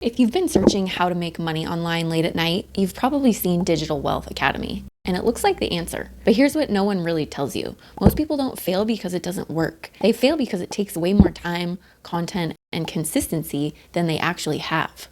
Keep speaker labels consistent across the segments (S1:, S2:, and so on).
S1: If you've been searching how to make money online late at night, you've probably seen Digital Wealth Academy, and it looks like the answer. But here's what no one really tells you. Most people don't fail because it doesn't work. They fail because it takes way more time, content, and consistency than they actually have.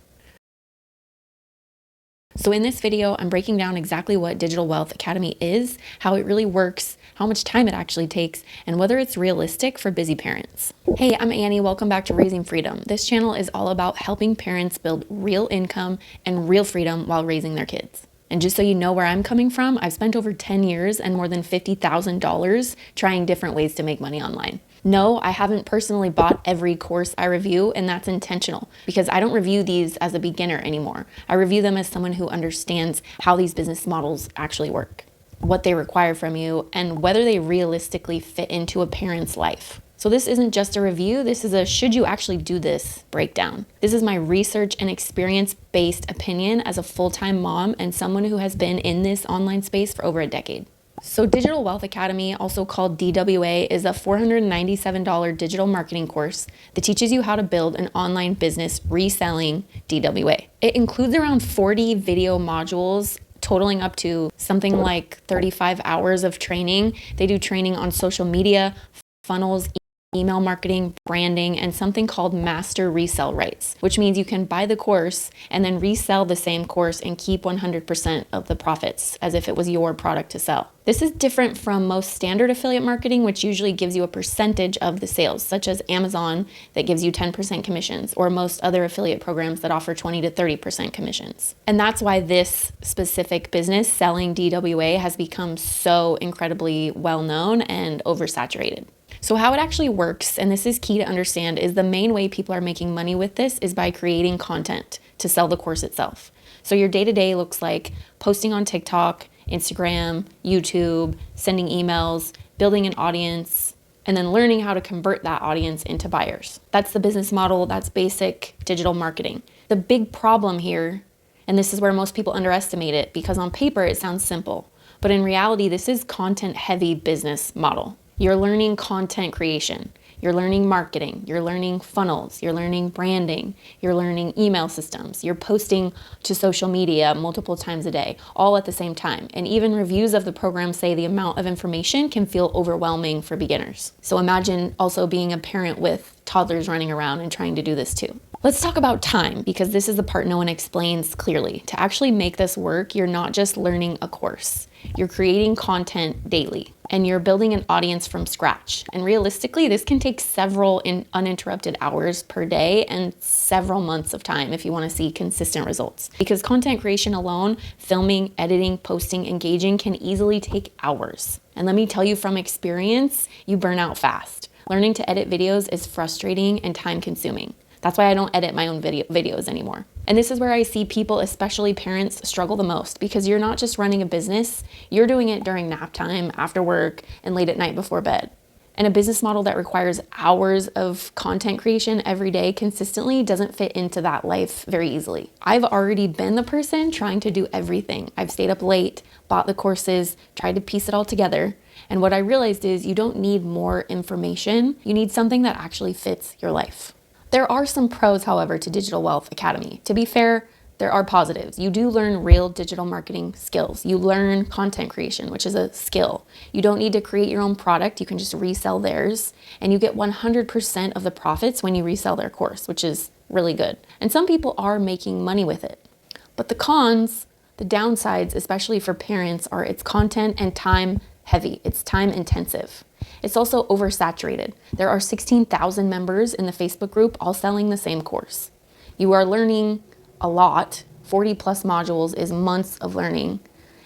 S1: So in this video, I'm breaking down exactly what Digital Wealth Academy is, how it really works, how much time it actually takes, and whether it's realistic for busy parents. Hey, I'm Annie. Welcome back to Raising Freedom. This channel is all about helping parents build real income and real freedom while raising their kids. And just so you know where I'm coming from, I've spent over 10 years and more than $50,000 trying different ways to make money online. No, I haven't personally bought every course I review, and that's intentional because I don't review these as a beginner anymore. I review them as someone who understands how these business models actually work, what they require from you, and whether they realistically fit into a parent's life. So this isn't just a review, this is a should you actually do this breakdown. This is my research and experience-based opinion as a full-time mom and someone who has been in this online space for over a decade. So Digital Wealth Academy, also called DWA, is a $497 digital marketing course that teaches you how to build an online business reselling DWA. It includes around 40 video modules totaling up to something like 35 hours of training. They do training on social media, funnels, email marketing, branding, and something called master resell rights, which means you can buy the course and then resell the same course and keep 100% of the profits as if it was your product to sell. This is different from most standard affiliate marketing, which usually gives you a percentage of the sales, such as Amazon that gives you 10% commissions, or most other affiliate programs that offer 20 to 30% commissions. And that's why this specific business selling DWA has become so incredibly well known and oversaturated. So how it actually works, and this is key to understand, is the main way people are making money with this is by creating content to sell the course itself. So your day-to-day looks like posting on TikTok, Instagram, YouTube, sending emails, building an audience, and then learning how to convert that audience into buyers. That's the business model. That's basic digital marketing. The big problem here, and this is where most people underestimate it, because on paper it sounds simple, but in reality, this is content-heavy business model. You're learning content creation, you're learning marketing, you're learning funnels, you're learning branding, you're learning email systems, you're posting to social media multiple times a day, all at the same time. And even reviews of the program say the amount of information can feel overwhelming for beginners. So imagine also being a parent with toddlers running around and trying to do this too. Let's talk about time, because this is the part no one explains clearly. To actually make this work, you're not just learning a course. You're creating content daily, and you're building an audience from scratch. And realistically, this can take several uninterrupted hours per day and several months of time if you want to see consistent results. Because content creation alone, filming, editing, posting, engaging, can easily take hours. And let me tell you from experience, you burn out fast. Learning to edit videos is frustrating and time-consuming. That's why I don't edit my own videos anymore. And this is where I see people, especially parents, struggle the most, because you're not just running a business, you're doing it during nap time, after work, and late at night before bed. And a business model that requires hours of content creation every day consistently doesn't fit into that life very easily. I've already been the person trying to do everything. I've stayed up late, bought the courses, tried to piece it all together. And what I realized is you don't need more information. You need something that actually fits your life. There are some pros, however, to Digital Wealth Academy. To be fair, there are positives. You do learn real digital marketing skills. You learn content creation, which is a skill. You don't need to create your own product. You can just resell theirs. And you get 100% of the profits when you resell their course, which is really good. And some people are making money with it. But the cons, the downsides, especially for parents, are its content and time heavy. It's time intensive. It's also oversaturated. There are 16,000 members in the Facebook group all selling the same course. You are learning a lot. 40 plus modules is months of learning.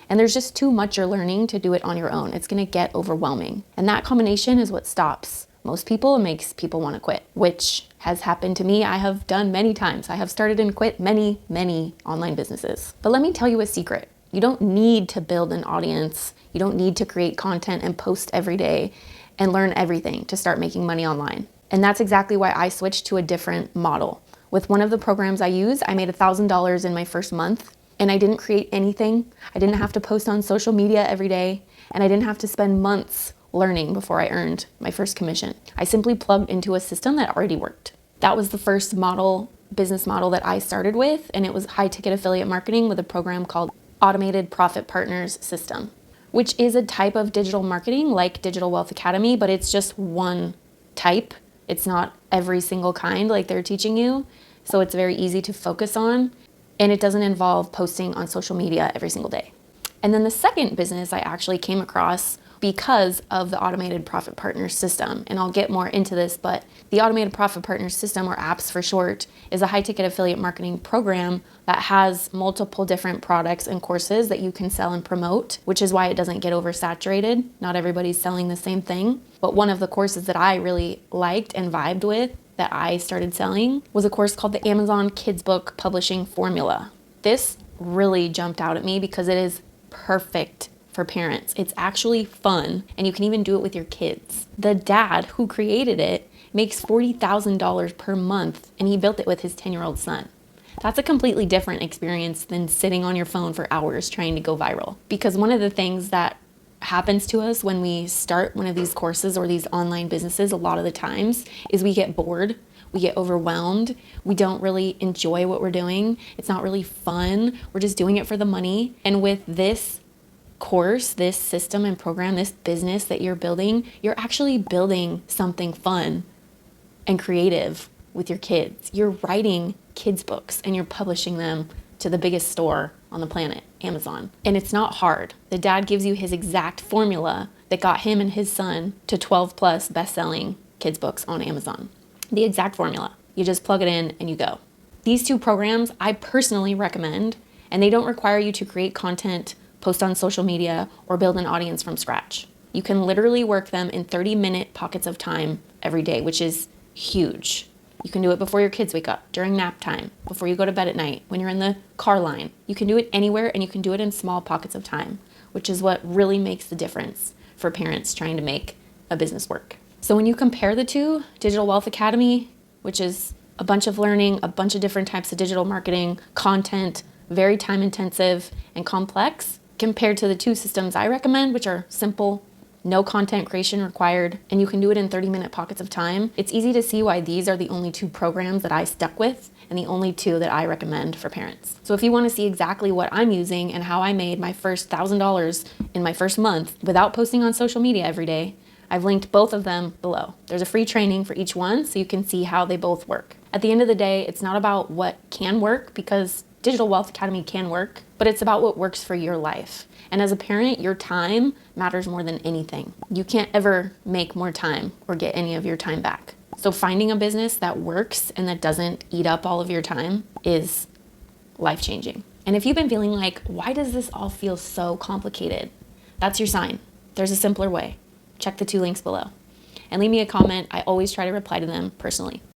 S1: And there's just too much you're learning to do it on your own. It's going to get overwhelming. And that combination is what stops most people and makes people want to quit, which has happened to me. I have done many times. I have started and quit many online businesses. But let me tell you a secret. You don't need to build an audience. You don't need to create content and post every day and learn everything to start making money online. And that's exactly why I switched to a different model. With one of the programs I use, I made $1,000 in my first month, and I didn't create anything. I didn't have to post on social media every day, and I didn't have to spend months learning before I earned my first commission. I simply plugged into a system that already worked. That was the first model business model that I started with, and it was high ticket affiliate marketing with a program called Automated Profit Partners System, which is a type of digital marketing like Digital Wealth Academy, but it's just one type. It's not every single kind like they're teaching you. So it's very easy to focus on, and it doesn't involve posting on social media every single day. And then the second business I actually came across because of the Automated Profit Partners System. And I'll get more into this, but the Automated Profit Partners System, or APPS for short, is a high-ticket affiliate marketing program that has multiple different products and courses that you can sell and promote, which is why it doesn't get oversaturated. Not everybody's selling the same thing. But one of the courses that I really liked and vibed with that I started selling was a course called the Amazon Kids Book Publishing Formula. This really jumped out at me because it is perfect for parents. It's actually fun, and you can even do it with your kids. The dad who created it makes $40,000 per month, and he built it with his 10-year-old son. That's a completely different experience than sitting on your phone for hours trying to go viral. Because one of the things that happens to us when we start one of these courses or these online businesses a lot of the times is we get bored. We get overwhelmed. We don't really enjoy what we're doing. It's not really fun. We're just doing it for the money. And with this course, this system and program, this business that you're building, you're actually building something fun and creative with your kids. You're writing kids' books and you're publishing them to the biggest store on the planet, Amazon. And it's not hard. The dad gives you his exact formula that got him and his son to 12 plus best-selling kids' books on Amazon. The exact formula. You just plug it in and you go. These two programs I personally recommend, and they don't require you to create content, post on social media, or build an audience from scratch. You can literally work them in 30-minute pockets of time every day, which is huge. You can do it before your kids wake up, during nap time, before you go to bed at night, when you're in the car line. You can do it anywhere, and you can do it in small pockets of time, which is what really makes the difference for parents trying to make a business work. So when you compare the two, Digital Wealth Academy, which is a bunch of learning, a bunch of different types of digital marketing, content, very time intensive and complex, compared to the two systems I recommend, which are simple, no content creation required, and you can do it in 30-minute pockets of time, it's easy to see why these are the only two programs that I stuck with and the only two that I recommend for parents. So if you want to see exactly what I'm using and how I made my first $1,000 in my first month without posting on social media every day, I've linked both of them below. There's a free training for each one so you can see how they both work. At the end of the day, it's not about what can work, because Digital Wealth Academy can work, but it's about what works for your life. And as a parent, your time matters more than anything. You can't ever make more time or get any of your time back. So finding a business that works and that doesn't eat up all of your time is life-changing. And if you've been feeling like, why does this all feel so complicated? That's your sign. There's a simpler way. Check the two links below. And leave me a comment. I always try to reply to them personally.